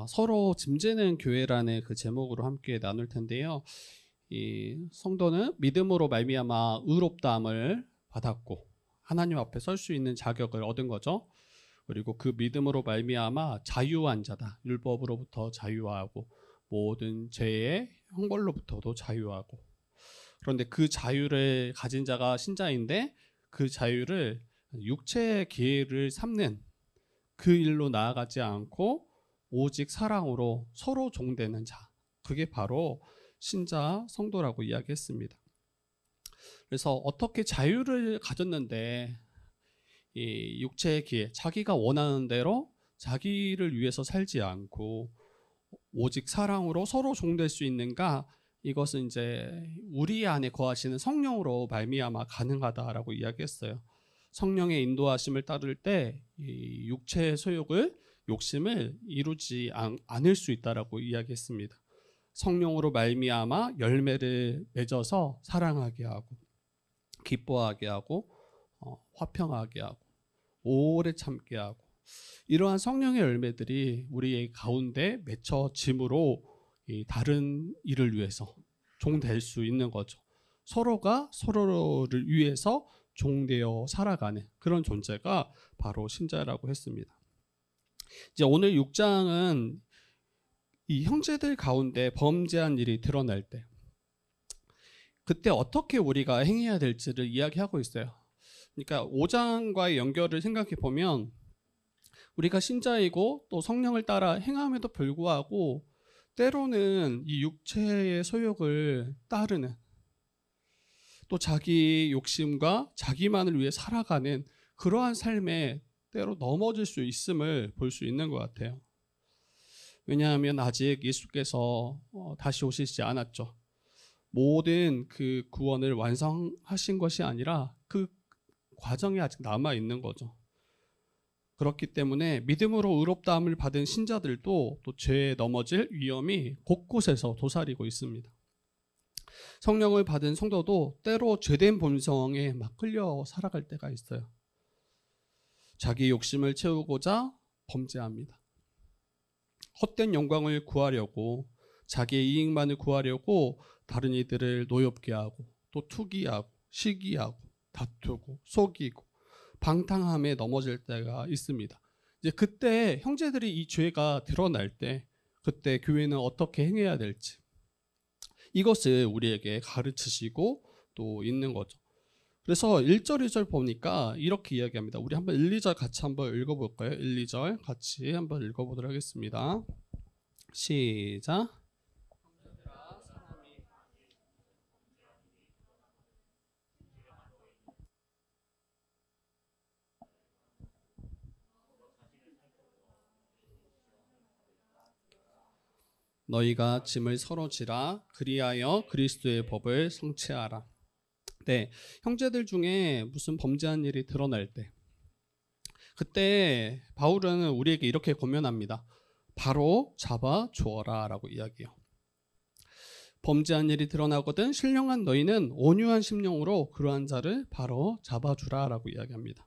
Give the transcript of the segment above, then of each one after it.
서로 짐지는 교회라는 그 제목으로 함께 나눌 텐데요. 이 성도는 믿음으로 말미암아 의롭다함을 받았고 하나님 앞에 설 수 있는 자격을 얻은 거죠. 그리고 그 믿음으로 말미암아 자유한 자다. 율법으로부터 자유하고 모든 죄의 형벌로부터도 자유하고. 그런데 그 자유를 가진 자가 신자인데 그 자유를 육체의 기회를 삼는 그 일로 나아가지 않고 오직 사랑으로 서로 종되는 자, 그게 바로 신자 성도라고 이야기했습니다. 그래서 어떻게 자유를 가졌는데 이 육체의 기회, 자기가 원하는 대로 자기를 위해서 살지 않고 오직 사랑으로 서로 종될 수 있는가? 이것은 이제 우리 안에 거하시는 성령으로 말미암아 가능하다라고 이야기했어요. 성령의 인도하심을 따를 때 이 육체의 소욕을 욕심을 이루지 않을 수 있다라고 이야기했습니다. 성령으로 말미암아 열매를 맺어서 사랑하게 하고 기뻐하게 하고 화평하게 하고 오래 참게 하고 이러한 성령의 열매들이 우리의 가운데 맺혀짐으로 다른 일을 위해서 종될 수 있는 거죠. 서로가 서로를 위해서 종되어 살아가는 그런 존재가 바로 신자라고 했습니다. 이제 오늘 6장은 이 형제들 가운데 범죄한 일이 드러날 때 그때 어떻게 우리가 행해야 될지를 이야기하고 있어요. 그러니까 5장과의 연결을 생각해 보면 우리가 신자이고 또 성령을 따라 행함에도 불구하고 때로는 이 육체의 소욕을 따르는 또 자기 욕심과 자기만을 위해 살아가는 그러한 삶에 때로 넘어질 수 있음을 볼 수 있는 것 같아요. 왜냐하면 아직 예수께서 다시 오시지 않았죠. 모든 그 구원을 완성하신 것이 아니라 그 과정이 아직 남아 있는 거죠. 그렇기 때문에 믿음으로 의롭다함을 받은 신자들도 또 죄에 넘어질 위험이 곳곳에서 도사리고 있습니다. 성령을 받은 성도도 때로 죄된 본성에 막 끌려 살아갈 때가 있어요. 자기 욕심을 채우고자 범죄합니다. 헛된 영광을 구하려고 자기의 이익만을 구하려고 다른 이들을 노엽게 하고 또 투기하고 시기하고 다투고 속이고 방탕함에 넘어질 때가 있습니다. 이제 그때 형제들이 이 죄가 드러날 때 그때 교회는 어떻게 행해야 될지 이것을 우리에게 가르치시고 또 있는 거죠. 그래서 1절, 2절 보니까 이렇게 이야기합니다. 우리 한번 1, 2절 같이 한번 읽어볼까요? 1, 2절 같이 한번 읽어보도록 하겠습니다. 시작. 너희가 짐을 서로 지라 그리하여 그리스도의 법을 성취하라. 네, 형제들 중에 무슨 범죄한 일이 드러날 때 그때 바울은 우리에게 이렇게 권면합니다. 바로 잡아 주어라 라고 이야기해요. 범죄한 일이 드러나거든 신령한 너희는 온유한 심령으로 그러한 자를 바로 잡아주라 라고 이야기합니다.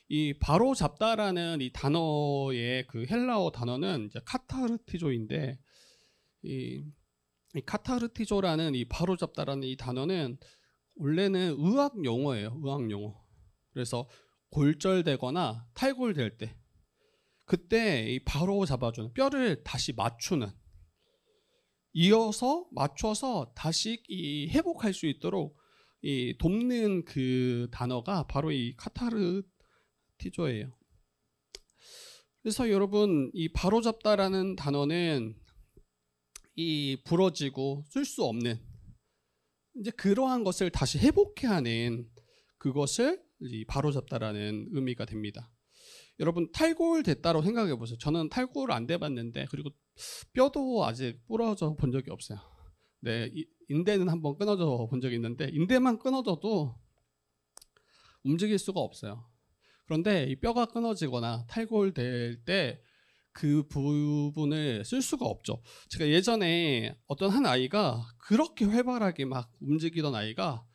이 바로 잡다라는 이 단어의 그 헬라어 단어는 이제 카타르티조인데 이 카타르티조라는 이 바로 잡다라는 이 단어는 원래는 의학 용어예요. 의학 용어. 그래서 골절되거나 탈골될 때 그때 이 바로 잡아주는 뼈를 다시 맞추는 이어서 맞춰서 다시 이 회복할 수 있도록 이 돕는 그 단어가 바로 이 카타르티조예요. 그래서 여러분 이 바로 잡다라는 단어는 이 부러지고 쓸 수 없는 이제 그러한 것을 다시 회복해야 하는 그것을 바로 잡다라는 의미가 됩니다. 여러분 탈골 됐다고 생각해 보세요. 저는 탈골 안 돼봤는데 그리고 뼈도 아직 부러져 본 적이 없어요. 네, 인대는 한번 끊어져 본 적이 있는데 인대만 끊어져도 움직일 수가 없어요. 그런데 이 뼈가 끊어지거나 탈골 될 때 그 부분을 쓸 수가 없죠. 제가 예전에 어떤 한 아이가 그렇게 활발하게 막 움직이던 아이가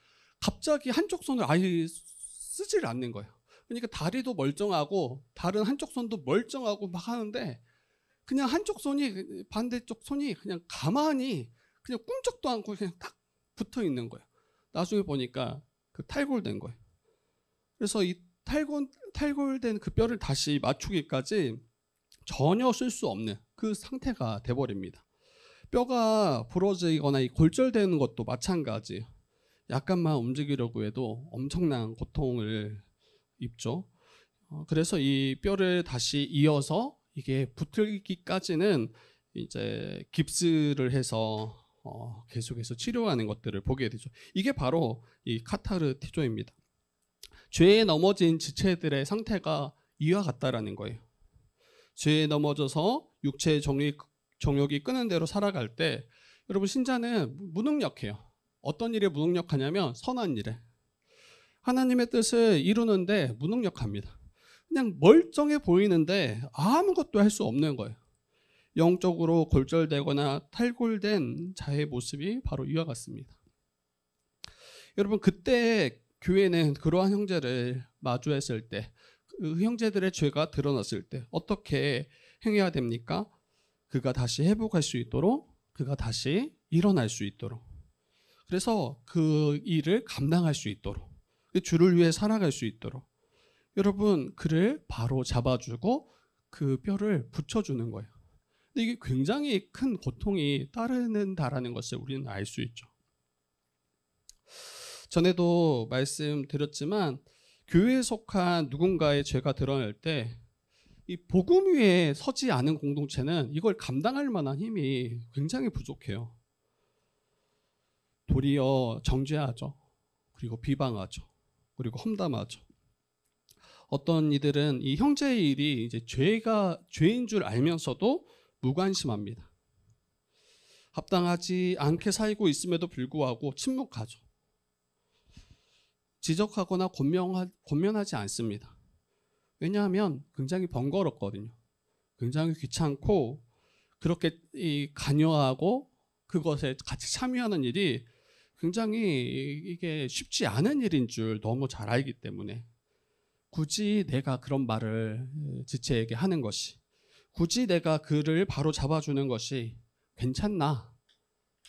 갑자기 한쪽 손을 아예 쓰질 않는 거예요. 그러니까 다리도 멀쩡하고 다른 한쪽 손도 멀쩡하고 막 하는데 그냥 한쪽 손이 반대쪽 손이 그냥 가만히 그냥 꿈쩍도 않고 그냥 딱 붙어 있는 거예요. 나중에 보니까 그 탈골된 거예요. 그래서 이 탈골된 그 뼈를 다시 맞추기까지 전혀 쓸 수 없는 그 상태가 돼버립니다. 뼈가 부러지거나 이 골절되는 것도 마찬가지예요. 약간만 움직이려고 해도 엄청난 고통을 입죠. 그래서 이 뼈를 다시 이어서 이게 붙기까지는 이제 깁스를 해서 계속해서 치료하는 것들을 보게 되죠. 이게 바로 이 카타르티조입니다. 죄에 넘어진 지체들의 상태가 이와 같다라는 거예요. 죄에 넘어져서 육체의 정욕이 끄는 대로 살아갈 때 여러분 신자는 무능력해요. 어떤 일에 무능력하냐면 선한 일에. 하나님의 뜻을 이루는데 무능력합니다. 그냥 멀쩡해 보이는데 아무것도 할 수 없는 거예요. 영적으로 골절되거나 탈골된 자의 모습이 바로 이와 같습니다. 여러분 그때 교회는 그러한 형제를 마주했을 때, 그 형제들의 죄가 드러났을 때 어떻게 행해야 됩니까? 그가 다시 회복할 수 있도록, 그가 다시 일어날 수 있도록, 그래서 그 일을 감당할 수 있도록, 주를 위해 살아갈 수 있도록 여러분 그를 바로 잡아주고 그 뼈를 붙여주는 거예요. 근데 이게 굉장히 큰 고통이 따르는다라는 것을 우리는 알 수 있죠. 전에도 말씀드렸지만 교회에 속한 누군가의 죄가 드러날 때 이 복음 위에 서지 않은 공동체는 이걸 감당할 만한 힘이 굉장히 부족해요. 도리어 정죄하죠. 그리고 비방하죠. 그리고 험담하죠. 어떤 이들은 이 형제의 일이 이제 죄인 줄 알면서도 무관심합니다. 합당하지 않게 살고 있음에도 불구하고 침묵하죠. 지적하거나 권면하지 않습니다. 왜냐하면 굉장히 번거롭거든요. 굉장히 귀찮고 그렇게 관여하고 그것에 같이 참여하는 일이 굉장히 이게 쉽지 않은 일인 줄 너무 잘 알기 때문에 굳이 내가 그런 말을 지체에게 하는 것이, 굳이 내가 그를 바로 잡아주는 것이 괜찮나,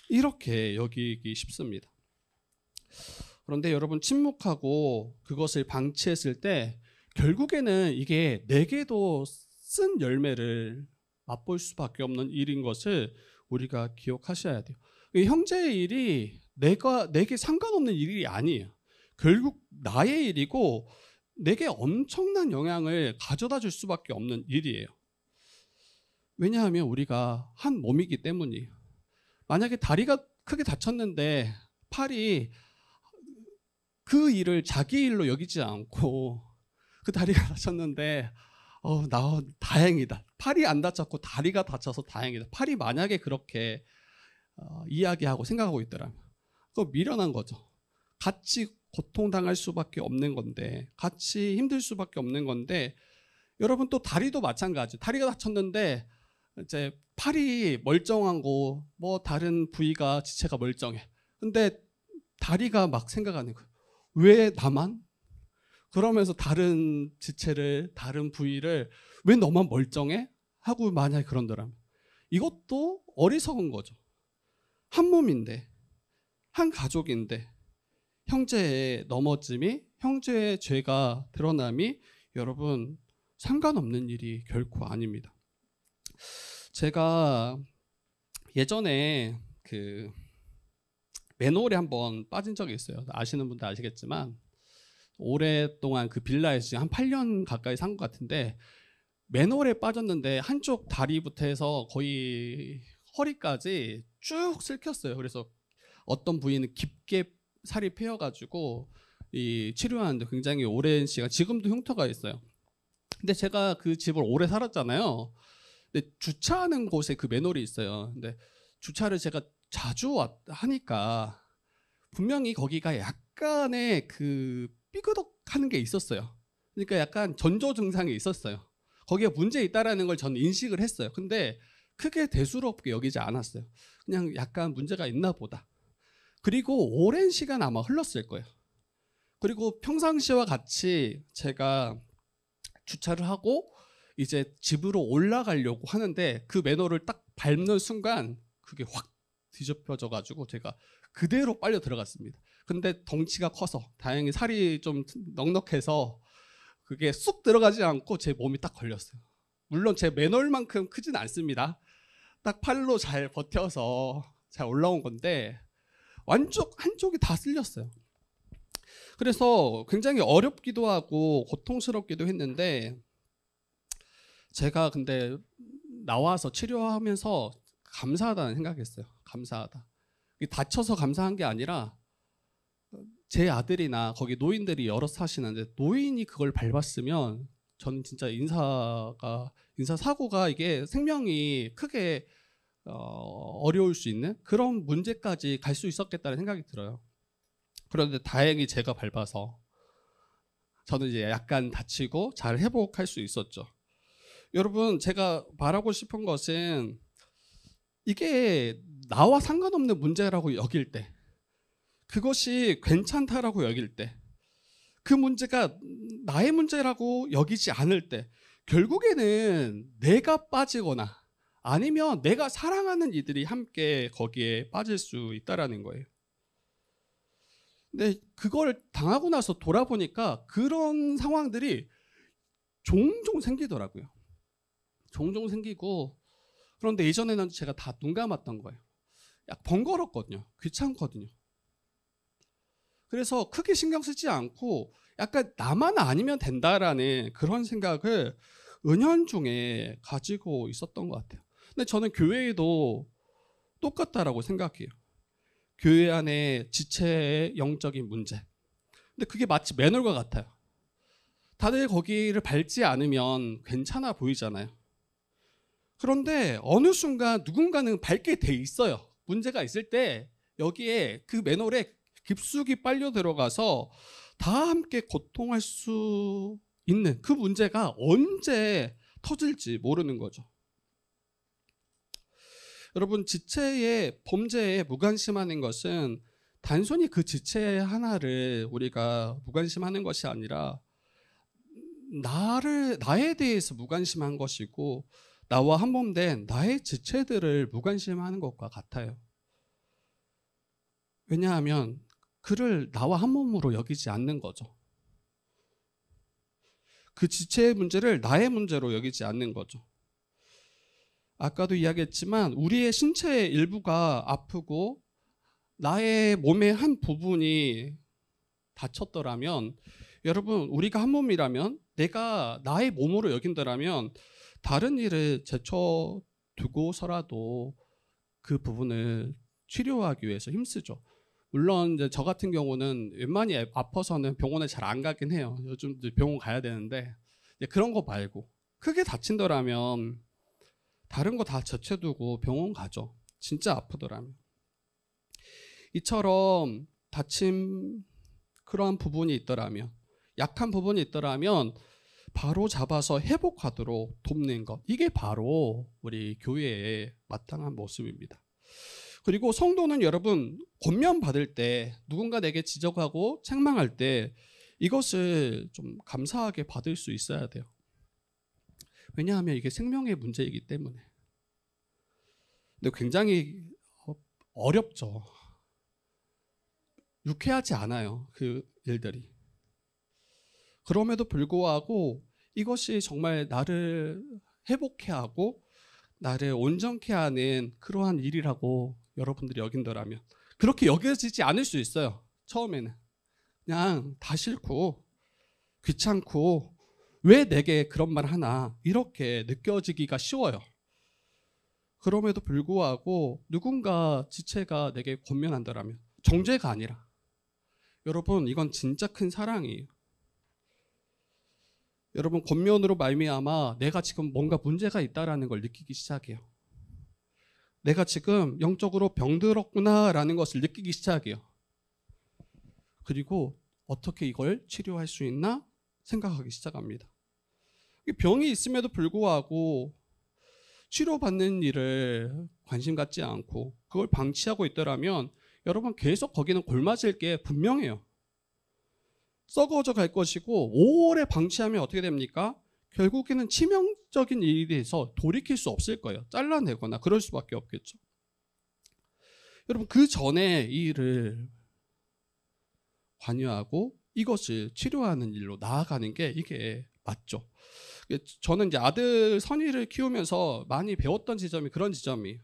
이렇게 여기기 쉽습니다. 그런데 여러분 침묵하고 그것을 방치했을 때 결국에는 이게 내게도 쓴 열매를 맛볼 수밖에 없는 일인 것을 우리가 기억하셔야 돼요. 형제의 일이 내게 상관없는 일이 아니에요. 결국 나의 일이고 내게 엄청난 영향을 가져다 줄 수밖에 없는 일이에요. 왜냐하면 우리가 한 몸이기 때문이에요. 만약에 다리가 크게 다쳤는데 팔이 그 일을 자기 일로 여기지 않고 그 다리가 다쳤는데 나 다행이다. 팔이 안 다쳤고 다리가 다쳐서 다행이다. 팔이 만약에 그렇게 이야기하고 생각하고 있더라면 그거 미련한 거죠. 같이 고통당할 수밖에 없는 건데, 같이 힘들 수밖에 없는 건데, 여러분 또 다리도 마찬가지. 다리가 다쳤는데 이제 팔이 멀쩡한 거, 뭐 다른 부위가 지체가 멀쩡해. 근데 다리가 막 생각하는 거예요. 왜 나만? 그러면서 다른 지체를, 다른 부위를 왜 너만 멀쩡해? 하고 만약에 그런다면 이것도 어리석은 거죠. 한 몸인데, 한 가족인데 형제의 넘어짐이, 형제의 죄가 드러남이 여러분 상관없는 일이 결코 아닙니다. 제가 예전에 그 맨홀에 한번 빠진 적이 있어요. 아시는 분들 아시겠지만 오랫동안 그 빌라에서 지금 한 8년 가까이 산 것 같은데 맨홀에 빠졌는데 한쪽 다리부터 해서 거의 허리까지 쭉 슬켰어요. 그래서 어떤 부위는 깊게 살이 패여가지고 이 치료하는데 굉장히 오랜 시간, 지금도 흉터가 있어요. 근데 제가 그 집을 오래 살았잖아요. 근데 주차하는 곳에 그 맨홀이 있어요. 근데 주차를 제가 자주 하니까 분명히 거기가 약간의 그 삐그덕하는 게 있었어요. 그러니까 약간 전조 증상이 있었어요. 거기가 문제 있다라는 걸 저는 인식을 했어요. 근데 크게 대수롭게 여기지 않았어요. 그냥 약간 문제가 있나 보다. 그리고 오랜 시간 아마 흘렀을 거예요. 그리고 평상시와 같이 제가 주차를 하고 이제 집으로 올라가려고 하는데 그 맨홀을 딱 밟는 순간 그게 확 뒤집혀져 가지고 제가 그대로 빨려 들어갔습니다. 근데 덩치가 커서 다행히 살이 좀 넉넉해서 그게 쑥 들어가지 않고 제 몸이 딱 걸렸어요. 물론 제 맨홀만큼 크진 않습니다. 딱 팔로 잘 버텨서 잘 올라온 건데 완전 한쪽이 다 쓸렸어요. 그래서 굉장히 어렵기도 하고 고통스럽기도 했는데 제가 근데 나와서 치료하면서 감사하다는 생각했어요. 감사하다. 다쳐서 감사한 게 아니라 제 아들이나 거기 노인들이 여러 사시는데 노인이 그걸 밟았으면 저는 진짜 인사 사고가 이게 생명이 크게 어려울 수 있는 그런 문제까지 갈 수 있었겠다는 생각이 들어요. 그런데 다행히 제가 밟아서 저는 이제 약간 다치고 잘 회복할 수 있었죠. 여러분, 제가 말하고 싶은 것은 이게 나와 상관없는 문제라고 여길 때, 그것이 괜찮다라고 여길 때, 그 문제가 나의 문제라고 여기지 않을 때 결국에는 내가 빠지거나 아니면 내가 사랑하는 이들이 함께 거기에 빠질 수 있다라는 거예요. 근데 그걸 당하고 나서 돌아보니까 그런 상황들이 종종 생기더라고요. 종종 생기고, 그런데 예전에는 제가 다 눈 감았던 거예요. 약 번거롭거든요. 귀찮거든요. 그래서 크게 신경 쓰지 않고 약간 나만 아니면 된다라는 그런 생각을 은연중에 가지고 있었던 것 같아요. 근데 저는 교회에도 똑같다라고 생각해요. 교회 안에 지체의 영적인 문제. 근데 그게 마치 맨홀과 같아요. 다들 거기를 밟지 않으면 괜찮아 보이잖아요. 그런데 어느 순간 누군가는 밟게 돼 있어요. 문제가 있을 때 여기에 그 맨홀에 깊숙이 빨려 들어가서 다 함께 고통할 수 있는 그 문제가 언제 터질지 모르는 거죠. 여러분, 지체의 범죄에 무관심하는 것은 단순히 그 지체 하나를 우리가 무관심하는 것이 아니라 나에 대해서 무관심한 것이고 나와 한 몸 된 나의 지체들을 무관심하는 것과 같아요. 왜냐하면 그를 나와 한 몸으로 여기지 않는 거죠. 그 지체의 문제를 나의 문제로 여기지 않는 거죠. 아까도 이야기했지만 우리의 신체의 일부가 아프고 나의 몸의 한 부분이 다쳤더라면, 여러분, 우리가 한 몸이라면, 내가 나의 몸으로 여긴다라면 다른 일을 제쳐두고서라도 그 부분을 치료하기 위해서 힘쓰죠. 물론 이제 저 같은 경우는 웬만히 아파서는 병원에 잘 안 가긴 해요. 요즘 병원 가야 되는데, 그런 거 말고 크게 다친다라면 다른 거 다 제쳐두고 병원 가죠. 진짜 아프더라면. 이처럼 다친 그러한 부분이 있더라면, 약한 부분이 있더라면 바로 잡아서 회복하도록 돕는 것, 이게 바로 우리 교회의 마땅한 모습입니다. 그리고 성도는 여러분, 권면 받을 때, 누군가 내게 지적하고 책망할 때 이것을 좀 감사하게 받을 수 있어야 돼요. 왜냐하면 이게 생명의 문제이기 때문에. 근데 굉장히 어렵죠. 유쾌하지 않아요, 그 일들이. 그럼에도 불구하고 이것이 정말 나를 회복해 하고 나를 온전케 하는 그러한 일이라고 여러분들이 여긴다라면, 그렇게 여겨지지 않을 수 있어요. 처음에는 그냥 다 싫고 귀찮고 왜 내게 그런 말 하나, 이렇게 느껴지기가 쉬워요. 그럼에도 불구하고 누군가 지체가 내게 권면한다라면, 정죄가 아니라, 여러분, 이건 진짜 큰 사랑이에요. 여러분, 권면으로 말미암아 내가 지금 뭔가 문제가 있다라는 걸 느끼기 시작해요. 내가 지금 영적으로 병들었구나라는 것을 느끼기 시작해요. 그리고 어떻게 이걸 치료할 수 있나 생각하기 시작합니다. 병이 있음에도 불구하고 치료받는 일을 관심 갖지 않고 그걸 방치하고 있더라면 여러분, 계속 거기는 골맞을 게 분명해요. 썩어져 갈 것이고, 오래 방치하면 어떻게 됩니까? 결국에는 불법적인 일에 대해서 돌이킬 수 없을 거예요. 잘라내거나 그럴 수밖에 없겠죠. 여러분, 그 전에 이 일을 관여하고 이것을 치료하는 일로 나아가는 게 이게 맞죠. 저는 이제 아들 선희를 키우면서 많이 배웠던 지점이 그런 지점이에요.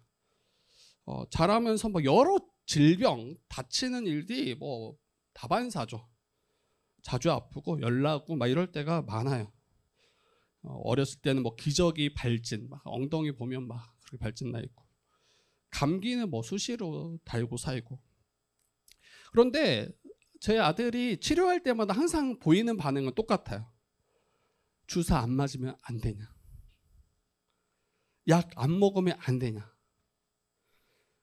자라면서 뭐 여러 질병, 다치는 일들이 뭐 다반사죠. 자주 아프고 열나고 막 이럴 때가 많아요. 어렸을 때는 뭐 기저귀 발진, 막 엉덩이 보면 막 그렇게 발진 나 있고, 감기는 뭐 수시로 달고 살고. 그런데 제 아들이 치료할 때마다 항상 보이는 반응은 똑같아요. 주사 안 맞으면 안 되냐? 약 안 먹으면 안 되냐?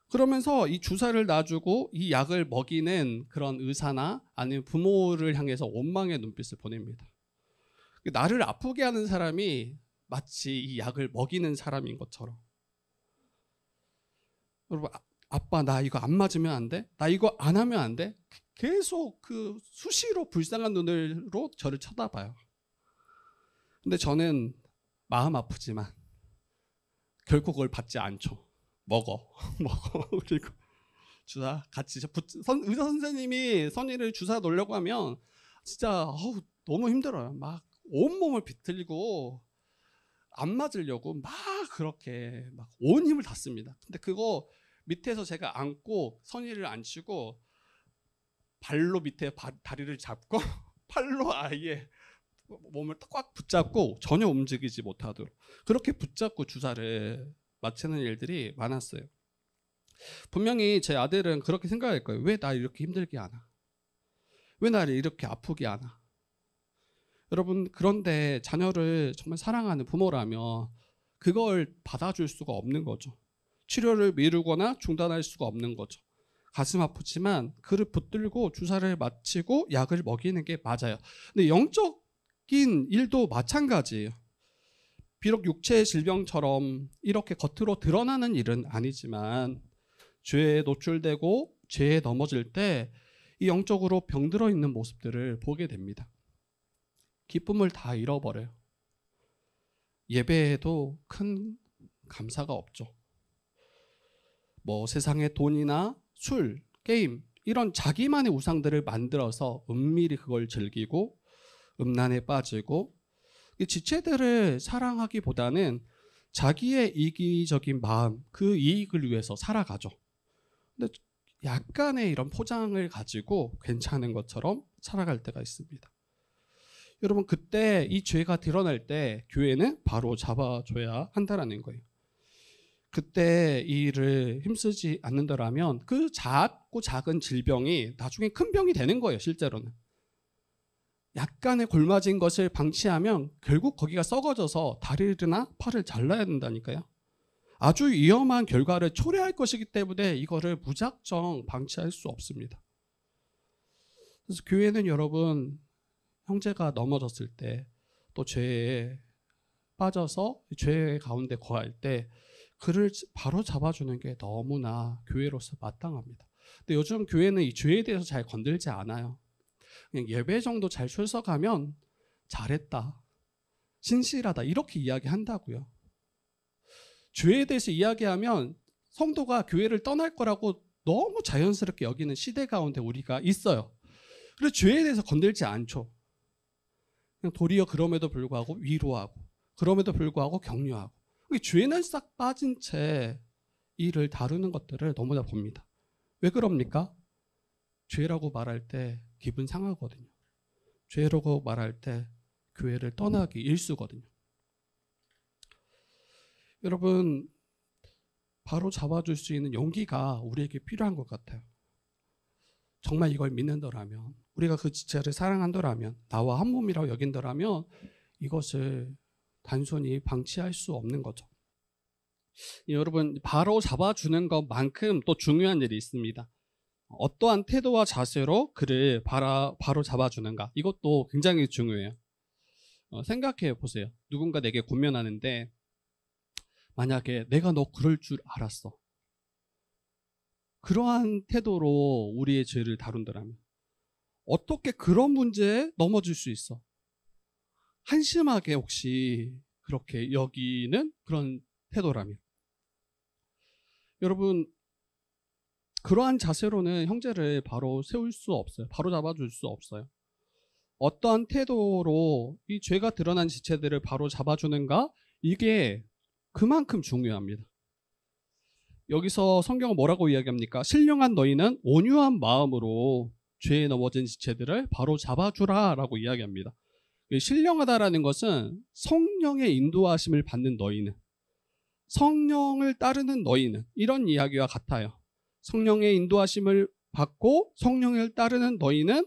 그러면서 이 주사를 놔주고 이 약을 먹이는 그런 의사나 아니면 부모를 향해서 원망의 눈빛을 보냅니다. 나를 아프게 하는 사람이 마치 이 약을 먹이는 사람인 것처럼. 여러분, 아빠 나 이거 안 맞으면 안 돼? 나 이거 안 하면 안 돼? 계속 그 수시로 불쌍한 눈으로 저를 쳐다봐요. 근데 저는 마음 아프지만 결코 그걸 받지 않죠. 먹어. 그리고 주사 같이 의사 선생님이 선희를 주사 놓으려고 하면 진짜 너무 힘들어요. 막 온몸을 비틀고 안 맞으려고 막 그렇게 막 온 힘을 다 씁니다. 근데 그거 밑에서 제가 안고 선희를 앉히고 발로 밑에 다리를 잡고 팔로 아예 몸을 꽉 붙잡고 전혀 움직이지 못하도록 그렇게 붙잡고 주사를 맞히는 일들이 많았어요. 분명히 제 아들은 그렇게 생각할 거예요. 왜 나 이렇게 힘들게 하나? 왜 나를 이렇게 아프게 하나? 여러분, 그런데 자녀를 정말 사랑하는 부모라면 그걸 받아줄 수가 없는 거죠. 치료를 미루거나 중단할 수가 없는 거죠. 가슴 아프지만 그를 붙들고 주사를 맞히고 약을 먹이는 게 맞아요. 근데 영적인 일도 마찬가지예요. 비록 육체의 질병처럼 이렇게 겉으로 드러나는 일은 아니지만 죄에 노출되고 죄에 넘어질 때 이 영적으로 병들어 있는 모습들을 보게 됩니다. 기쁨을 다 잃어버려요. 예배에도 큰 감사가 없죠. 뭐 세상의 돈이나 술, 게임 이런 자기만의 우상들을 만들어서 은밀히 그걸 즐기고 음란에 빠지고 지체들을 사랑하기보다는 자기의 이기적인 마음, 그 이익을 위해서 살아가죠. 근데 약간의 이런 포장을 가지고 괜찮은 것처럼 살아갈 때가 있습니다. 여러분, 그때 이 죄가 드러날 때 교회는 바로 잡아줘야 한다는 거예요. 그때 이 일을 힘쓰지 않는다라면 그 작고 작은 질병이 나중에 큰 병이 되는 거예요. 실제로는. 약간의 골마진 것을 방치하면 결국 거기가 썩어져서 다리나 팔을 잘라야 된다니까요. 아주 위험한 결과를 초래할 것이기 때문에 이거를 무작정 방치할 수 없습니다. 그래서 교회는 여러분, 형제가 넘어졌을 때 또 죄에 빠져서 죄 가운데 거할 때 그를 바로 잡아주는 게 너무나 교회로서 마땅합니다. 근데 요즘 교회는 이 죄에 대해서 잘 건들지 않아요. 그냥 예배 정도 잘 출석하면 잘했다, 신실하다 이렇게 이야기한다고요. 죄에 대해서 이야기하면 성도가 교회를 떠날 거라고 너무 자연스럽게 여기는 시대 가운데 우리가 있어요. 그래서 죄에 대해서 건들지 않죠. 그냥 도리어 그럼에도 불구하고 위로하고 그럼에도 불구하고 격려하고 죄는 싹 빠진 채 이를 다루는 것들을 너무나 봅니다. 왜 그럽니까? 죄라고 말할 때 기분 상하거든요. 죄라고 말할 때 교회를 떠나기 일쑤거든요. 여러분, 바로 잡아줄 수 있는 용기가 우리에게 필요한 것 같아요. 정말 이걸 믿는다라면, 우리가 그 지체를 사랑한다라면, 나와 한 몸이라고 여긴다라면 이것을 단순히 방치할 수 없는 거죠. 여러분, 바로 잡아주는 것만큼 또 중요한 일이 있습니다. 어떠한 태도와 자세로 그를 바로 잡아주는가, 이것도 굉장히 중요해요. 생각해 보세요. 누군가 내게 권면하는데 만약에 내가 너 그럴 줄 알았어, 그러한 태도로 우리의 죄를 다룬다면 어떻게 그런 문제에 넘어질 수 있어? 한심하게 혹시 그렇게 여기는 그런 태도라면, 여러분 그러한 자세로는 형제를 바로 세울 수 없어요. 바로 잡아줄 수 없어요. 어떠한 태도로 이 죄가 드러난 지체들을 바로 잡아주는가, 이게 그만큼 중요합니다. 여기서 성경은 뭐라고 이야기합니까? 신령한 너희는 온유한 마음으로 죄에 넘어진 지체들을 바로 잡아주라 라고 이야기합니다. 신령하다라는 것은 성령의 인도하심을 받는 너희는, 성령을 따르는 너희는, 이런 이야기와 같아요. 성령의 인도하심을 받고 성령을 따르는 너희는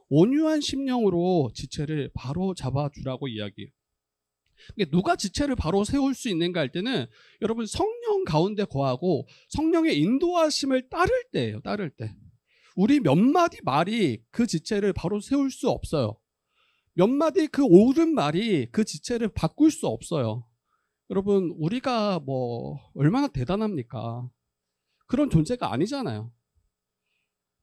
온유한 심령으로 지체를 바로 잡아주라고 이야기해요. 누가 지체를 바로 세울 수 있는가 할 때는 여러분 성령 가운데 거하고 성령의 인도하심을 따를 때예요. 따를 때. 우리 몇 마디 말이 그 지체를 바로 세울 수 없어요. 몇 마디 그 옳은 말이 그 지체를 바꿀 수 없어요. 여러분 우리가 뭐 얼마나 대단합니까? 그런 존재가 아니잖아요.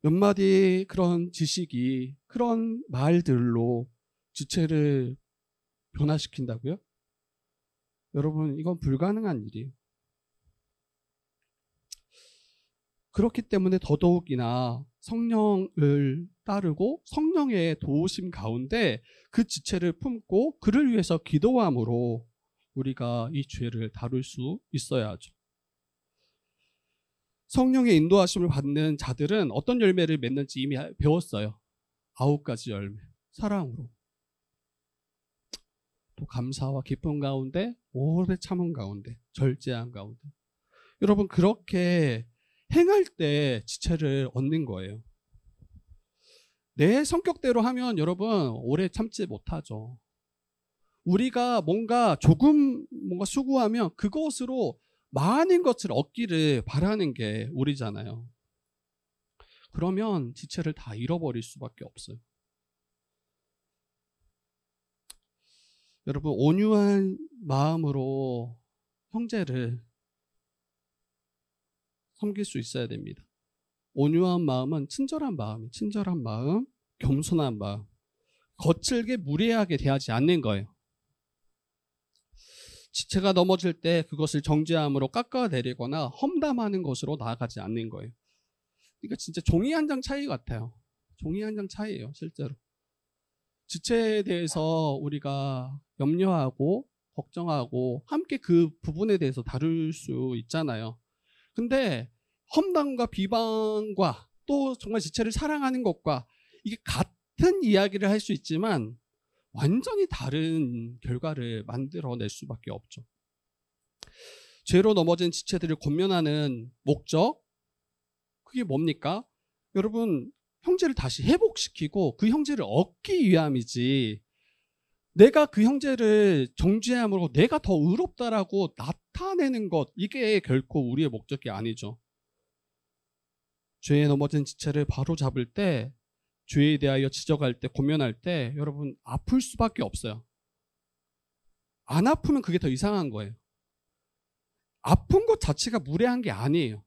몇 마디 그런 지식이, 그런 말들로 지체를 변화시킨다고요? 여러분 이건 불가능한 일이에요. 그렇기 때문에 더더욱이나 성령을 따르고 성령의 도우심 가운데 그 지체를 품고 그를 위해서 기도함으로 우리가 이 죄를 다룰 수 있어야 하죠. 성령의 인도하심을 받는 자들은 어떤 열매를 맺는지 이미 배웠어요. 9가지 열매. 사랑으로, 또 감사와 기쁨 가운데, 오래 참음 가운데, 절제함 가운데. 여러분 그렇게 행할 때 지체를 얻는 거예요. 내 성격대로 하면 여러분 오래 참지 못하죠. 우리가 조금 수고하면 그것으로 많은 것을 얻기를 바라는 게 우리잖아요. 그러면 지체를 다 잃어버릴 수밖에 없어요. 여러분 온유한 마음으로 형제를 섬길 수 있어야 됩니다. 온유한 마음은 친절한 마음, 겸손한 마음, 거칠게 무례하게 대하지 않는 거예요. 지체가 넘어질 때 그것을 정죄함으로 깎아내리거나 험담하는 것으로 나아가지 않는 거예요. 그러니까 진짜 종이 한 장 차이 같아요. 종이 한 장 차이예요, 실제로. 지체에 대해서 우리가 염려하고 걱정하고 함께 그 부분에 대해서 다룰 수 있잖아요. 근데 험담과 비방과 또 정말 지체를 사랑하는 것과 이게 같은 이야기를 할 수 있지만 완전히 다른 결과를 만들어낼 수밖에 없죠. 죄로 넘어진 지체들을 권면하는 목적, 그게 뭡니까? 여러분 형제를 다시 회복시키고 그 형제를 얻기 위함이지, 내가 그 형제를 정죄함으로 내가 더 의롭다라고 나타내는 것, 이게 결코 우리의 목적이 아니죠. 죄에 넘어진 지체를 바로 잡을 때, 죄에 대하여 지적할 때, 고면할 때 여러분 아플 수밖에 없어요. 안 아프면 그게 더 이상한 거예요. 아픈 것 자체가 무례한 게 아니에요.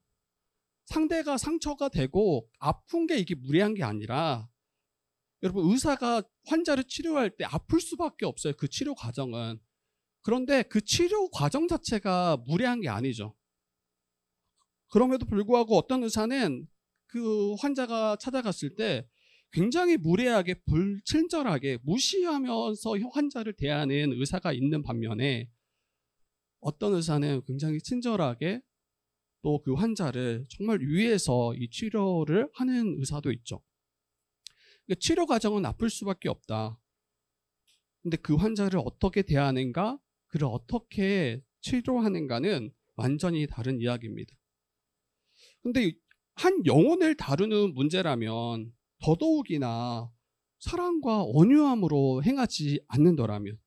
상대가 상처가 되고 아픈 게 이게 무례한 게 아니라, 여러분 의사가 환자를 치료할 때 아플 수밖에 없어요. 그 치료 과정은. 그런데 그 치료 과정 자체가 무례한 게 아니죠. 그럼에도 불구하고 어떤 의사는 그 환자가 찾아갔을 때 굉장히 무례하게, 불친절하게, 무시하면서 환자를 대하는 의사가 있는 반면에, 어떤 의사는 굉장히 친절하게 또 그 환자를 정말 위해서 이 치료를 하는 의사도 있죠. 그러니까 치료 과정은 아플 수밖에 없다. 근데 그 환자를 어떻게 대하는가, 그를 어떻게 치료하는가는 완전히 다른 이야기입니다. 근데 한 영혼을 다루는 문제라면 더더욱이나 사랑과 온유함으로 행하지 않는다면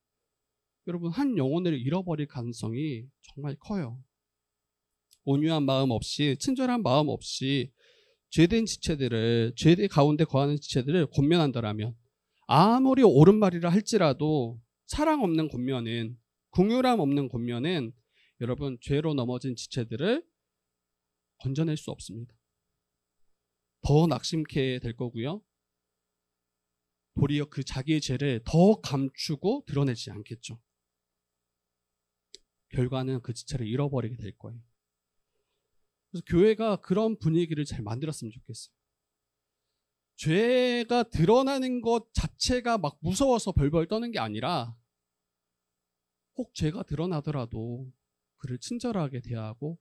여러분 한 영혼을 잃어버릴 가능성이 정말 커요. 온유한 마음 없이, 친절한 마음 없이 죄된 지체들을, 죄 가운데 거하는 지체들을 권면한다면, 아무리 옳은 말이라 할지라도 사랑 없는 권면은, 긍휼함 없는 권면은 여러분 죄로 넘어진 지체들을 건져낼 수 없습니다. 더 낙심케 될 거고요. 도리어 그 자기의 죄를 더 감추고 드러내지 않겠죠. 결과는 그 지체를 잃어버리게 될 거예요. 그래서 교회가 그런 분위기를 잘 만들었으면 좋겠어요. 죄가 드러나는 것 자체가 막 무서워서 벌벌 떠는 게 아니라 혹 죄가 드러나더라도 그를 친절하게 대하고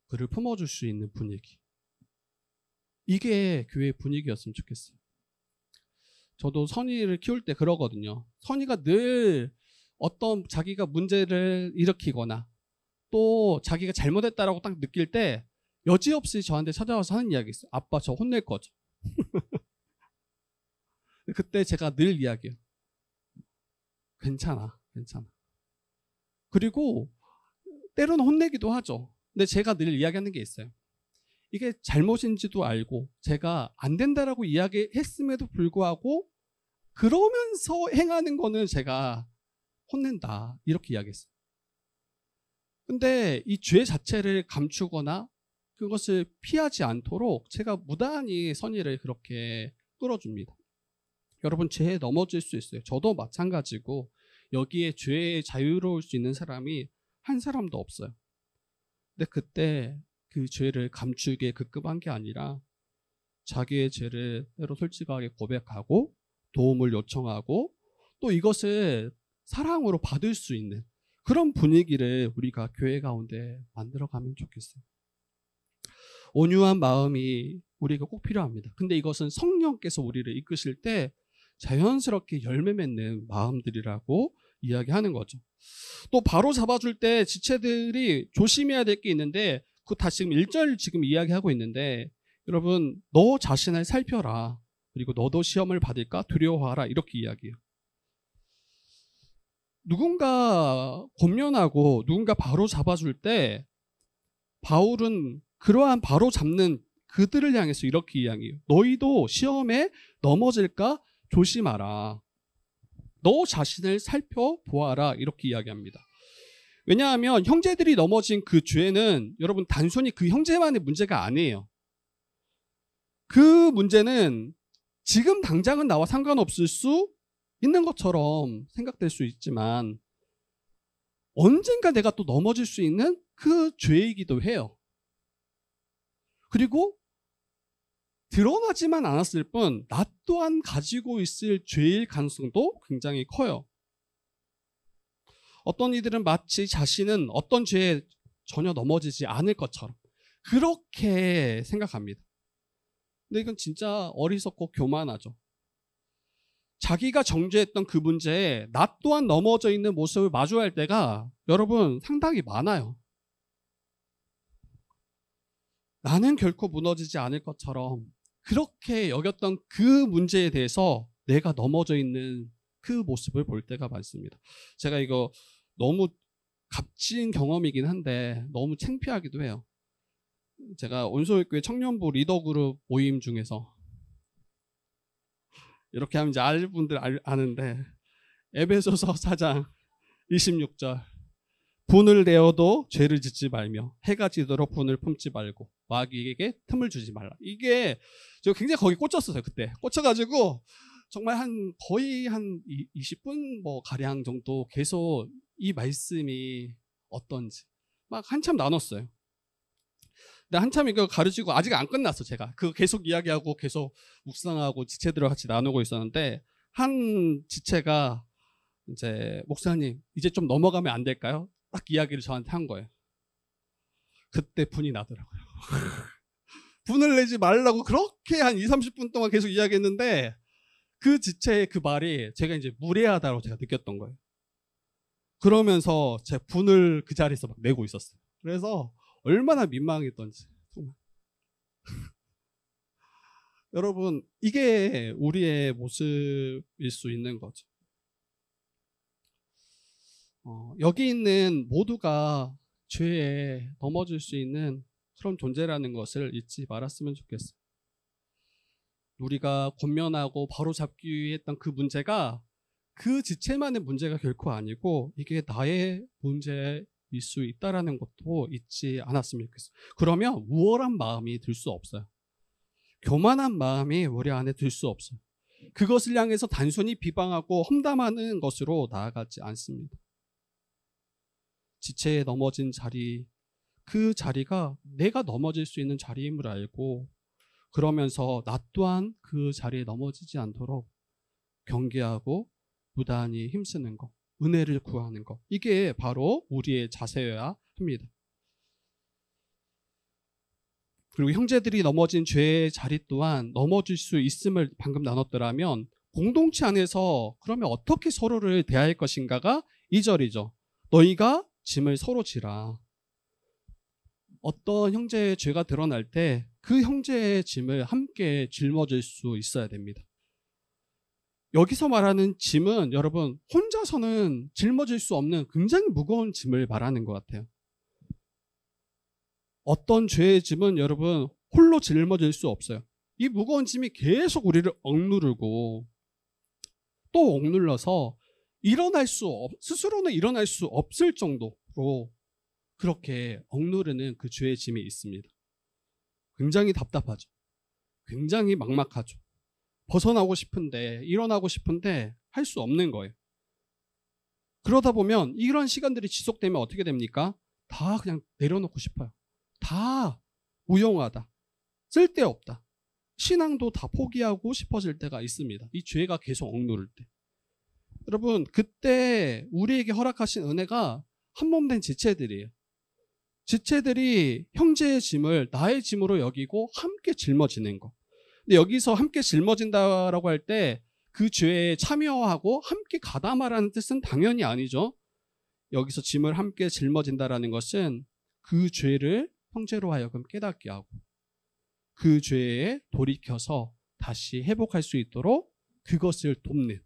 그를 품어줄 수 있는 분위기. 이게 교회의 분위기였으면 좋겠어요. 저도 선의를 키울 때 그러거든요. 선의가 늘 어떤 자기가 문제를 일으키거나 또 자기가 잘못했다라고 딱 느낄 때 여지없이 저한테 찾아와서 하는 이야기 있어요. 아빠 저 혼낼 거죠. 그때 제가 늘 이야기해요. 괜찮아. 그리고 때로는 혼내기도 하죠. 근데 제가 늘 이야기하는 게 있어요. 이게 잘못인지도 알고 제가 안 된다라고 이야기했음에도 불구하고 그러면서 행하는 거는 제가 혼낸다. 이렇게 이야기했어요. 근데 이 죄 자체를 감추거나 그것을 피하지 않도록 제가 무단히 선의를 그렇게 끌어줍니다. 여러분 죄에 넘어질 수 있어요. 저도 마찬가지고 여기에 죄에 자유로울 수 있는 사람이 한 사람도 없어요. 근데 그때 그 죄를 감추기에 급급한 게 아니라 자기의 죄를 때로 솔직하게 고백하고 도움을 요청하고 또 이것을 사랑으로 받을 수 있는 그런 분위기를 우리가 교회 가운데 만들어가면 좋겠어요. 온유한 마음이 우리가 꼭 필요합니다. 근데 이것은 성령께서 우리를 이끄실 때 자연스럽게 열매 맺는 마음들이라고 이야기하는 거죠. 또 바로 잡아줄 때 지체들이 조심해야 될 게 있는데 그거 다 지금 1절 지금 이야기하고 있는데 여러분 너 자신을 살펴라. 그리고 너도 시험을 받을까 두려워하라 이렇게 이야기해요. 누군가 권면하고 누군가 바로 잡아줄 때 바울은 그러한 바로 잡는 그들을 향해서 이렇게 이야기해요. 너희도 시험에 넘어질까 조심하라. 너 자신을 살펴보아라 이렇게 이야기합니다. 왜냐하면 형제들이 넘어진 그 죄는 여러분 단순히 그 형제만의 문제가 아니에요. 그 문제는 지금 당장은 나와 상관없을 수 있는 것처럼 생각될 수 있지만 언젠가 내가 또 넘어질 수 있는 그 죄이기도 해요. 그리고 드러나지만 않았을 뿐 나 또한 가지고 있을 죄일 가능성도 굉장히 커요. 어떤 이들은 마치 자신은 어떤 죄에 전혀 넘어지지 않을 것처럼 그렇게 생각합니다. 근데 이건 진짜 어리석고 교만하죠. 자기가 정죄했던 그 문제에 나 또한 넘어져 있는 모습을 마주할 때가 여러분 상당히 많아요. 나는 결코 무너지지 않을 것처럼 그렇게 여겼던 그 문제에 대해서 내가 넘어져 있는 그 모습을 볼 때가 많습니다. 제가 이거 너무 값진 경험이긴 한데 너무 창피하기도 해요. 제가 온소일교회 청년부 리더그룹 모임 중에서 이렇게 하면 이제 알 분들 아는데 에베소서 4장 26절 분을 내어도 죄를 짓지 말며 해가 지도록 분을 품지 말고 마귀에게 틈을 주지 말라. 이게 제가 굉장히 거기 꽂혔어요. 그때 꽂혀가지고 정말 거의 한 20분 뭐 가량 정도 계속 이 말씀이 어떤지 막 한참 나눴어요. 근데 한참 이거 가르치고 아직 안 끝났어. 제가 그거 계속 이야기하고 계속 묵상하고 지체들과 같이 나누고 있었는데 한 지체가 이제 목사님 이제 좀 넘어가면 안 될까요? 딱 이야기를 저한테 한 거예요. 그때 분이 나더라고요. 분을 내지 말라고 그렇게 한 20-30분 동안 계속 이야기했는데 그 지체의 그 말이 제가 이제 무례하다고 제가 느꼈던 거예요. 그러면서 제 분을 그 자리에서 막 내고 있었어요. 그래서 얼마나 민망했던지 정말. 여러분 이게 우리의 모습일 수 있는 거죠. 여기 있는 모두가 죄에 넘어질 수 있는 그런 존재라는 것을 잊지 말았으면 좋겠어요. 우리가 권면하고 바로잡기 위해 했던 그 문제가 그 지체만의 문제가 결코 아니고 이게 나의 문제일 수 있다는 것도 잊지 않았으면 좋겠어요. 그러면 우월한 마음이 들 수 없어요. 교만한 마음이 우리 안에 들 수 없어요. 그것을 향해서 단순히 비방하고 험담하는 것으로 나아가지 않습니다. 지체에 넘어진 자리, 그 자리가 내가 넘어질 수 있는 자리임을 알고 그러면서 나 또한 그 자리에 넘어지지 않도록 경계하고 무단히 힘쓰는 것, 은혜를 구하는 것, 이게 바로 우리의 자세여야 합니다. 그리고 형제들이 넘어진 죄의 자리 또한 넘어질 수 있음을 방금 나눴더라면 공동체 안에서 그러면 어떻게 서로를 대할 것인가가 2절이죠. 너희가 짐을 서로 지라. 어떤 형제의 죄가 드러날 때 그 형제의 짐을 함께 짊어질 수 있어야 됩니다. 여기서 말하는 짐은 여러분 혼자서는 짊어질 수 없는 굉장히 무거운 짐을 말하는 것 같아요. 어떤 죄의 짐은 여러분 홀로 짊어질 수 없어요. 이 무거운 짐이 계속 우리를 억누르고 또 억눌러서 스스로는 일어날 수 없을 정도로 그렇게 억누르는 그 죄의 짐이 있습니다. 굉장히 답답하죠. 굉장히 막막하죠. 벗어나고 싶은데, 일어나고 싶은데 할 수 없는 거예요. 그러다 보면 이런 시간들이 지속되면 어떻게 됩니까? 다 그냥 내려놓고 싶어요. 다 무용하다, 쓸데없다, 신앙도 다 포기하고 싶어질 때가 있습니다. 이 죄가 계속 억누를 때. 여러분, 그때 우리에게 허락하신 은혜가 한몸된 지체들이에요. 지체들이 형제의 짐을 나의 짐으로 여기고 함께 짊어지는 것. 근데 여기서 함께 짊어진다라고 할 때 그 죄에 참여하고 함께 가담하라는 뜻은 당연히 아니죠. 여기서 짐을 함께 짊어진다라는 것은 그 죄를 형제로 하여금 깨닫게 하고 그 죄에 돌이켜서 다시 회복할 수 있도록 그것을 돕는,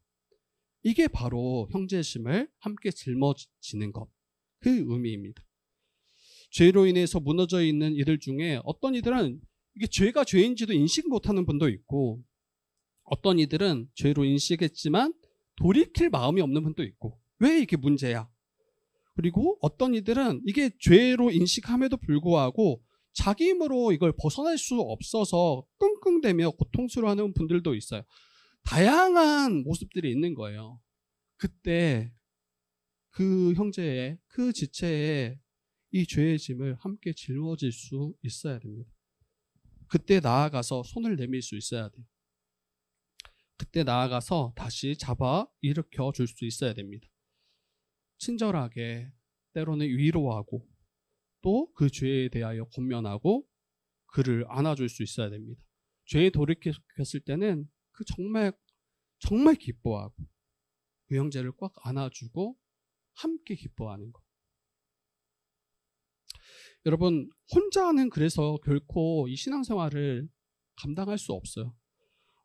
이게 바로 형제의 짐을 함께 짊어지는 것, 그 의미입니다. 죄로 인해서 무너져 있는 이들 중에 어떤 이들은 이게 죄가 죄인지도 인식 못하는 분도 있고, 어떤 이들은 죄로 인식했지만 돌이킬 마음이 없는 분도 있고, 왜 이게 문제야? 그리고 어떤 이들은 이게 죄로 인식함에도 불구하고 자기 힘으로 이걸 벗어날 수 없어서 끙끙대며 고통스러워하는 분들도 있어요. 다양한 모습들이 있는 거예요. 그때 그 형제의, 그 지체의 이 죄의 짐을 함께 짊어질 수 있어야 됩니다. 그때 나아가서 손을 내밀 수 있어야 돼요. 그때 나아가서 다시 잡아 일으켜 줄 수 있어야 됩니다. 친절하게, 때로는 위로하고 또 그 죄에 대하여 권면하고 그를 안아줄 수 있어야 됩니다. 죄에 돌이켰을 때는 그 정말 기뻐하고 그 형제를 꽉 안아주고 함께 기뻐하는 것. 여러분, 혼자는 그래서 결코 이 신앙생활을 감당할 수 없어요.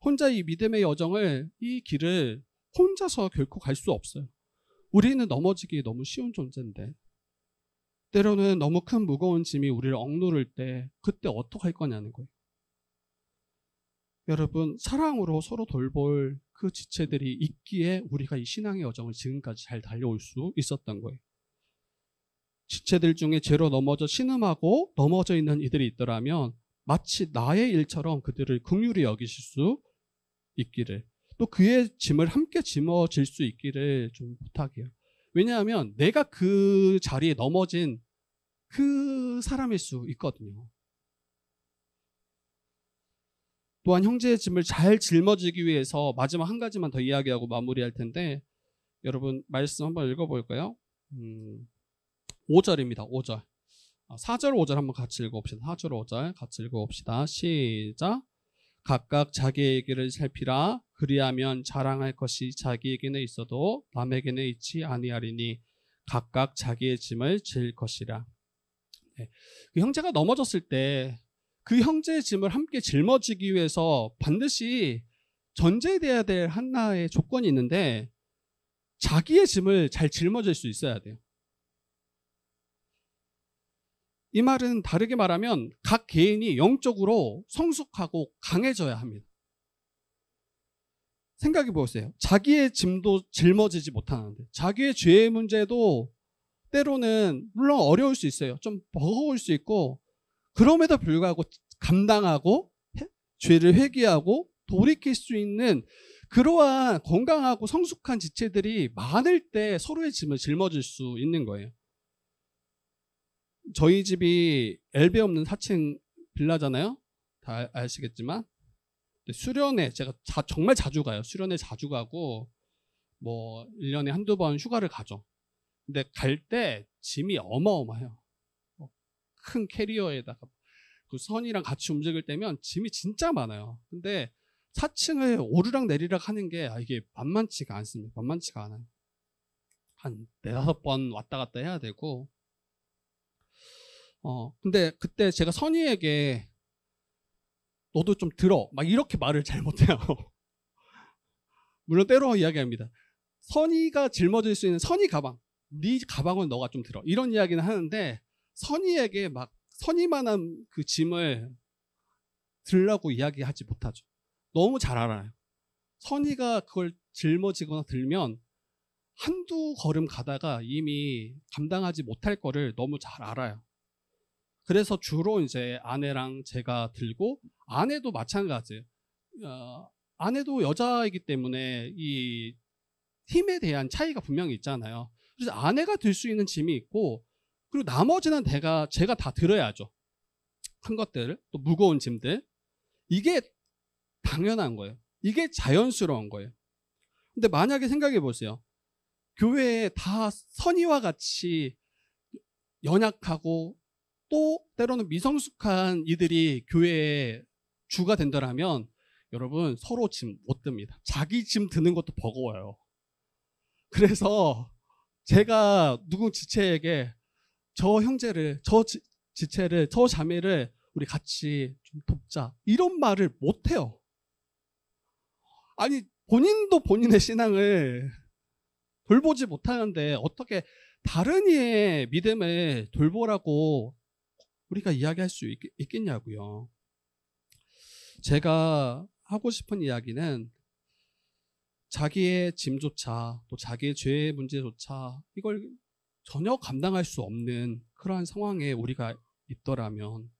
혼자 이 믿음의 여정을, 이 길을 혼자서 결코 갈 수 없어요. 우리는 넘어지기 너무 쉬운 존재인데 때로는 너무 큰 무거운 짐이 우리를 억누를 때 그때 어떻게 할 거냐는 거예요. 여러분, 사랑으로 서로 돌볼 그 지체들이 있기에 우리가 이 신앙의 여정을 지금까지 잘 달려올 수 있었던 거예요. 지체들 중에 죄로 넘어져 신음하고 넘어져 있는 이들이 있더라면 마치 나의 일처럼 그들을 긍휼히 여기실 수 있기를, 또 그의 짐을 함께 짊어질 수 있기를 좀 부탁해요. 왜냐하면 내가 그 자리에 넘어진 그 사람일 수 있거든요. 또한 형제의 짐을 잘 짊어지기 위해서 마지막 한 가지만 더 이야기하고 마무리할 텐데, 여러분 말씀 한번 읽어볼까요? 5절입니다. 5절. 4절 5절 한번 같이 읽어봅시다. 4절 5절 같이 읽어봅시다. 시작. 각각 자기의 길을 살피라. 그리하면 자랑할 것이 자기에게는 있어도 남에게는 있지 아니하리니 각각 자기의 짐을 질 것이라. 네. 그 형제가 넘어졌을 때 그 형제의 짐을 함께 짊어지기 위해서 반드시 전제돼야 될 하나의 조건이 있는데, 자기의 짐을 잘 짊어질 수 있어야 돼요. 이 말은 다르게 말하면 각 개인이 영적으로 성숙하고 강해져야 합니다. 생각해 보세요. 자기의 짐도 짊어지지 못하는데, 자기의 죄의 문제도 때로는 물론 어려울 수 있어요. 좀 버거울 수 있고, 그럼에도 불구하고 감당하고 죄를 회개하고 돌이킬 수 있는 그러한 건강하고 성숙한 지체들이 많을 때 서로의 짐을 짊어질 수 있는 거예요. 저희 집이 엘베 없는 4층 빌라잖아요. 다 아시겠지만 수련회 제가 정말 자주 가요. 수련회 자주 가고 뭐 1년에 한두 번 휴가를 가죠. 근데 갈 때 짐이 어마어마해요. 큰 캐리어에다가 그 선이랑 같이 움직일 때면 짐이 진짜 많아요. 근데 4층을 오르락 내리락 하는 게 이게 만만치가 않습니다. 만만치가 않아요. 한 4-5번 왔다 갔다 해야 되고 근데 그때 제가 선이에게 너도 좀 들어 막 이렇게 말을 잘 못해요. 물론 때로 이야기합니다. 선이가 짊어질 수 있는 선이 가방, 네 가방은 너가 좀 들어 이런 이야기는 하는데 선이에게 막 선이만한 그 짐을 들라고 이야기하지 못하죠. 너무 잘 알아요. 선이가 그걸 짊어지거나 들면 한두 걸음 가다가 이미 감당하지 못할 거를 너무 잘 알아요. 그래서 주로 이제 아내랑 제가 들고, 아내도 마찬가지예요. 아내도 여자이기 때문에 이 힘에 대한 차이가 분명히 있잖아요. 그래서 아내가 들 수 있는 짐이 있고, 그리고 나머지는 제가 다 들어야죠. 큰 것들을, 또 무거운 짐들. 이게 당연한 거예요. 이게 자연스러운 거예요. 근데 만약에 생각해 보세요. 교회에 다 선의와 같이 연약하고 또 때로는 미성숙한 이들이 교회에 주가 된다면 여러분 서로 짐 못 듭니다. 자기 짐 드는 것도 버거워요. 그래서 제가 누군 지체에게 저 형제를, 저 지체를, 저 자매를 우리 같이 좀 돕자 이런 말을 못 해요. 아니 본인도 본인의 신앙을 돌보지 못하는데 어떻게 다른 이의 믿음을 돌보라고 우리가 이야기할 수 있겠냐고요. 제가 하고 싶은 이야기는 자기의 짐조차 또 자기의 죄의 문제조차 이걸 전혀 감당할 수 없는 그러한 상황에 우리가 있더라면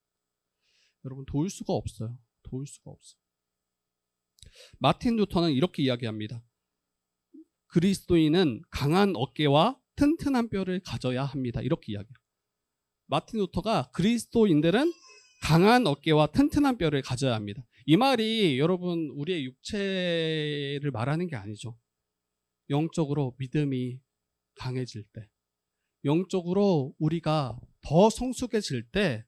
여러분 도울 수가 없어요. 도울 수가 없어요. 마틴 루터는 이렇게 이야기합니다. 그리스도인은 강한 어깨와 튼튼한 뼈를 가져야 합니다. 이렇게 이야기해요. 마틴 루터가 그리스도인들은 강한 어깨와 튼튼한 뼈를 가져야 합니다. 이 말이 여러분 우리의 육체를 말하는 게 아니죠. 영적으로 믿음이 강해질 때, 영적으로 우리가 더 성숙해질 때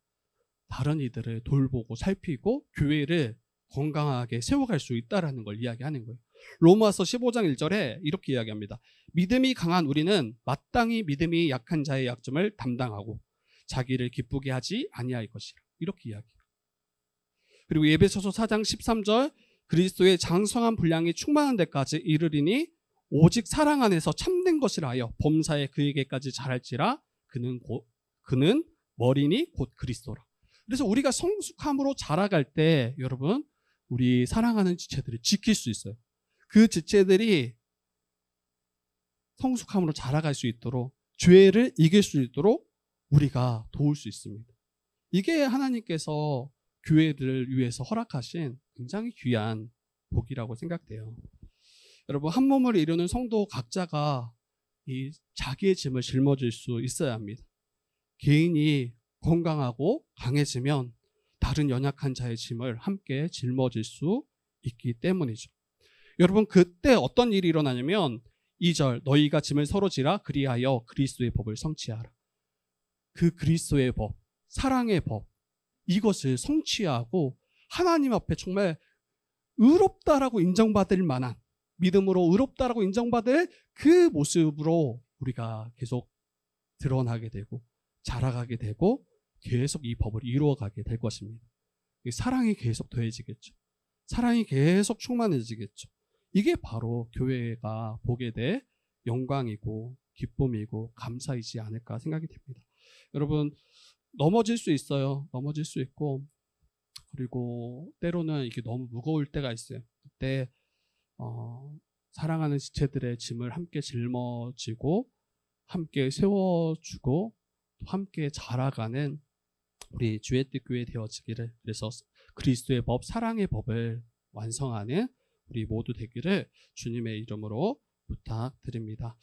다른 이들을 돌보고 살피고 교회를 건강하게 세워갈 수 있다는 걸 이야기하는 거예요. 로마서 15장 1절에 이렇게 이야기합니다. 믿음이 강한 우리는 마땅히 믿음이 약한 자의 약점을 담당하고 자기를 기쁘게 하지 아니할 것이라. 이렇게 이야기해요. 그리고 에베소서 4장 13절 그리스도의 장성한 분량이 충만한 데까지 이르리니 오직 사랑 안에서 참된 것이라 하여 범사에 그에게까지 자랄지라 그는 머리니 곧 그리스도라. 그래서 우리가 성숙함으로 자라갈 때 여러분 우리 사랑하는 지체들을 지킬 수 있어요. 그 지체들이 성숙함으로 자라갈 수 있도록 죄를 이길 수 있도록 우리가 도울 수 있습니다. 이게 하나님께서 교회를 위해서 허락하신 굉장히 귀한 복이라고 생각돼요. 여러분 한 몸을 이루는 성도 각자가 이 자기의 짐을 짊어질 수 있어야 합니다. 개인이 건강하고 강해지면 다른 연약한 자의 짐을 함께 짊어질 수 있기 때문이죠. 여러분 그때 어떤 일이 일어나냐면 2절 너희가 짐을 서로 지라 그리하여 그리스도의 법을 성취하라. 그 그리스도의 법, 사랑의 법 이것을 성취하고 하나님 앞에 정말 의롭다라고 인정받을 만한 믿음으로 의롭다라고 인정받을 그 모습으로 우리가 계속 드러나게 되고 자라가게 되고 계속 이 법을 이루어가게 될 것입니다. 사랑이 계속 더해지겠죠. 사랑이 계속 충만해지겠죠. 이게 바로 교회가 보게 될 영광이고 기쁨이고 감사이지 않을까 생각이 됩니다. 여러분 넘어질 수 있어요. 넘어질 수 있고 그리고 때로는 이게 너무 무거울 때가 있어요. 그때 사랑하는 지체들의 짐을 함께 짊어지고 함께 세워주고 함께 자라가는 우리 주의 뜻 교회 되어지기를, 그래서 그리스도의 법, 사랑의 법을 완성하는 우리 모두 되기를 주님의 이름으로 부탁드립니다.